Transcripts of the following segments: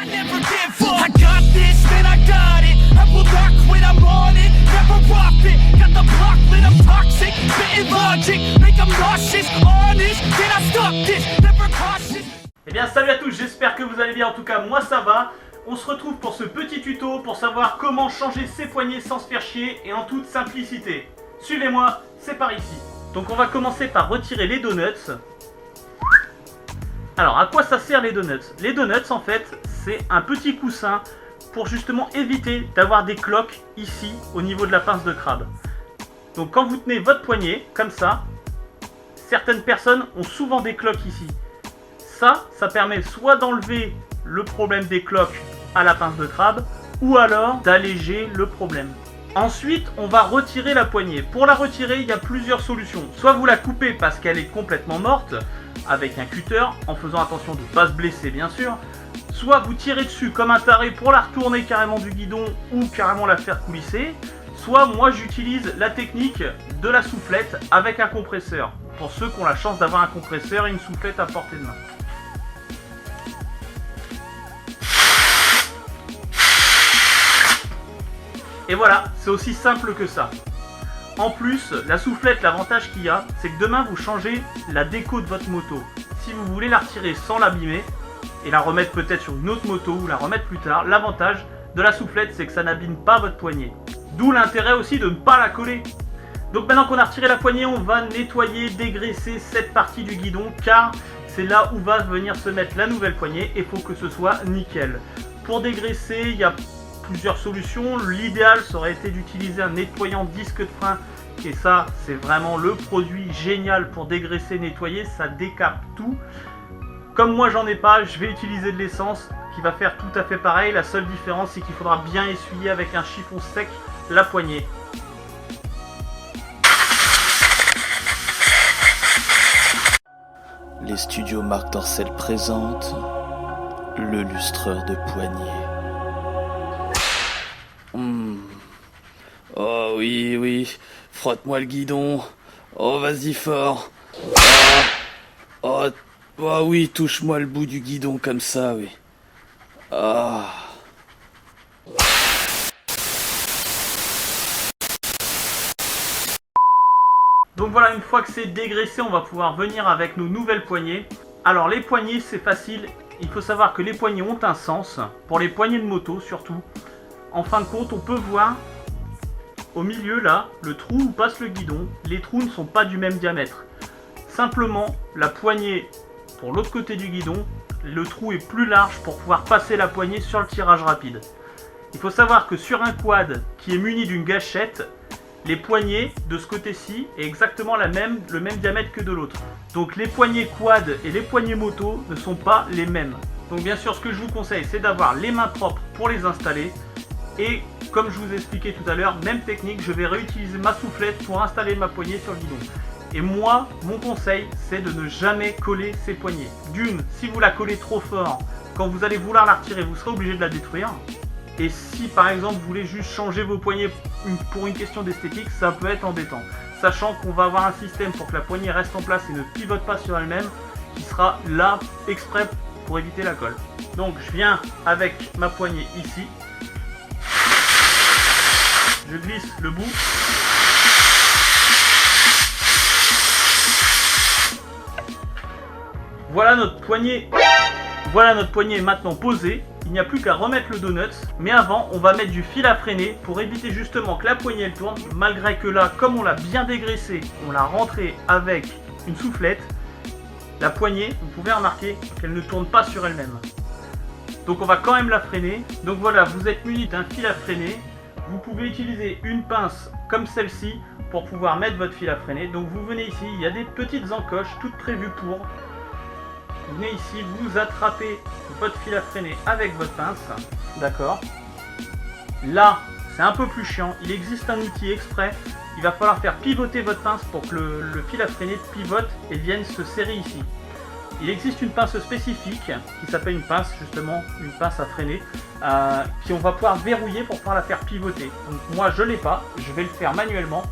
I never give up. I got this, man, I got it. I will not quit, I'm on it. Never off it. Got the block lit, I'm toxic. Spitting logic, make them nauseous. Honest, can I stop this? Never cautious. Eh bien salut à tous, j'espère que vous allez bien, en tout cas moi ça va. On se retrouve pour ce petit tuto pour savoir comment changer ses poignées sans se faire chier et en toute simplicité. Suivez-moi, c'est par ici. Donc on va commencer par retirer les donuts. Alors à quoi ça sert les donuts? Les donuts en fait c'est un petit coussin pour justement éviter d'avoir des cloques ici au niveau de la pince de crabe. Donc quand vous tenez votre poignet comme ça, certaines personnes ont souvent des cloques ici. Ça permet soit d'enlever le problème des cloques à la pince de crabe ou alors d'alléger le problème. Ensuite, on va retirer la poignée. Pour la retirer, il y a plusieurs solutions. Soit vous la coupez parce qu'elle est complètement morte avec un cutter, en faisant attention de ne pas se blesser bien sûr. Soit vous tirez dessus comme un taré pour la retourner carrément du guidon ou carrément la faire coulisser. Soit moi j'utilise la technique de la soufflette avec un compresseur. Pour ceux qui ont la chance d'avoir un compresseur et une soufflette à portée de main. Et voilà, c'est aussi simple que ça. En plus, la soufflette, l'avantage qu'il y a, c'est que demain vous changez la déco de votre moto. Si vous voulez la retirer sans l'abîmer, et la remettre peut-être sur une autre moto ou la remettre plus tard, l'avantage de la soufflette, c'est que ça n'abîme pas votre poignée. D'où l'intérêt aussi de ne pas la coller. Donc maintenant qu'on a retiré la poignée, on va nettoyer, dégraisser cette partie du guidon, car c'est là où va venir se mettre la nouvelle poignée, et il faut que ce soit nickel. Pour dégraisser, il y a plusieurs solutions. L'idéal ça aurait été d'utiliser un nettoyant disque de frein et ça c'est vraiment le produit génial pour dégraisser, nettoyer, ça décape tout. Comme moi j'en ai pas, je vais utiliser de l'essence qui va faire tout à fait pareil. La seule différence c'est qu'il faudra bien essuyer avec un chiffon sec la poignée. Les studios Marc Dorcel présentent le lustreur de poignée. Oh oui, frotte-moi le guidon. Oh vas-y fort. Oh oui, touche-moi le bout du guidon comme ça, oui. Donc voilà, une fois que c'est dégraissé, on va pouvoir venir avec nos nouvelles poignées. Alors les poignées c'est facile, il faut savoir que les poignées ont un sens, pour les poignées de moto surtout. En fin de compte, on peut voir au milieu là, le trou où passe le guidon, les trous ne sont pas du même diamètre. Simplement, la poignée pour l'autre côté du guidon, le trou est plus large pour pouvoir passer la poignée sur le tirage rapide. Il faut savoir que sur un quad qui est muni d'une gâchette, les poignées de ce côté-ci est exactement le même diamètre que de l'autre. Donc les poignées quad et les poignées moto ne sont pas les mêmes. Donc bien sûr, ce que je vous conseille, c'est d'avoir les mains propres pour les installer. Et comme je vous ai expliqué tout à l'heure, même technique, je vais réutiliser ma soufflette pour installer ma poignée sur le guidon. Et moi, mon conseil, c'est de ne jamais coller ces poignées. D'une, si vous la collez trop fort, quand vous allez vouloir la retirer, vous serez obligé de la détruire. Et si par exemple vous voulez juste changer vos poignées pour une question d'esthétique, ça peut être embêtant. Sachant qu'on va avoir un système pour que la poignée reste en place et ne pivote pas sur elle-même, qui sera là exprès pour éviter la colle. Donc je viens avec ma poignée ici. Je glisse le bout. Voilà notre poignée maintenant posée. Il n'y a plus qu'à remettre le donut. Mais avant, on va mettre du fil à freiner pour éviter justement que la poignée elle tourne. Malgré que là, comme on l'a bien dégraissé, on l'a rentré avec une soufflette. La poignée, vous pouvez remarquer qu'elle ne tourne pas sur elle-même. Donc on va quand même la freiner. Donc voilà, vous êtes muni d'un fil à freiner. Vous pouvez utiliser une pince comme celle-ci pour pouvoir mettre votre fil à freiner. Donc vous venez ici, il y a des petites encoches toutes prévues pour. Vous venez ici, vous attrapez votre fil à freiner avec votre pince. D'accord. Là, c'est un peu plus chiant. Il existe un outil exprès. Il va falloir faire pivoter votre pince pour que le fil à freiner pivote et vienne se serrer ici. Il existe une pince spécifique qui s'appelle une pince, justement, une pince à freiner, qui on va pouvoir verrouiller pour pouvoir la faire pivoter. Donc moi je l'ai pas, je vais le faire manuellement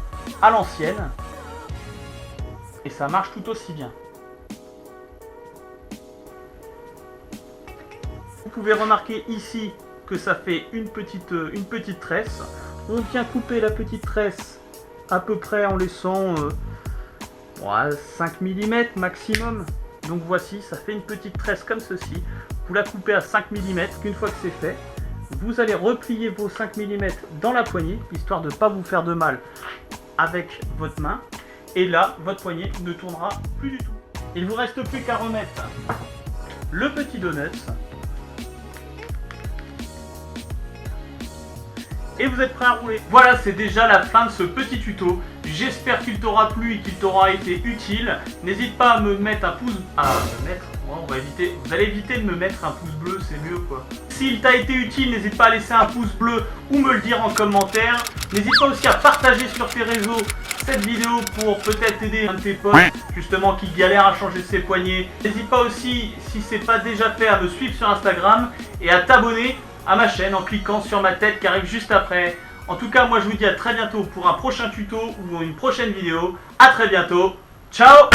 à l'ancienne et ça marche tout aussi bien. Vous pouvez remarquer ici que ça fait une petite tresse. On vient couper la petite tresse à peu près en laissant 5 mm maximum. Donc voici, ça fait une petite tresse comme ceci. Vous la coupez à 5 mm. Une fois que c'est fait, vous allez replier vos 5 mm dans la poignée, histoire de ne pas vous faire de mal avec votre main. Et là, votre poignet ne tournera plus du tout. Il vous reste plus qu'à remettre le petit donut. Et vous êtes prêt à rouler. Voilà, c'est déjà la fin de ce petit tuto. J'espère qu'il t'aura plu et qu'il t'aura été utile. N'hésite pas à me mettre un pouce... vous allez éviter de me mettre un pouce bleu, c'est mieux quoi. S'il t'a été utile, n'hésite pas à laisser un pouce bleu ou me le dire en commentaire. N'hésite pas aussi à partager sur tes réseaux cette vidéo pour peut-être aider un de tes potes justement qui galère à changer ses poignets. N'hésite pas aussi, si c'est pas déjà fait, à me suivre sur Instagram et à t'abonner à ma chaîne en cliquant sur ma tête qui arrive juste après. En tout cas, moi je vous dis à très bientôt pour un prochain tuto ou une prochaine vidéo. À très bientôt. Ciao!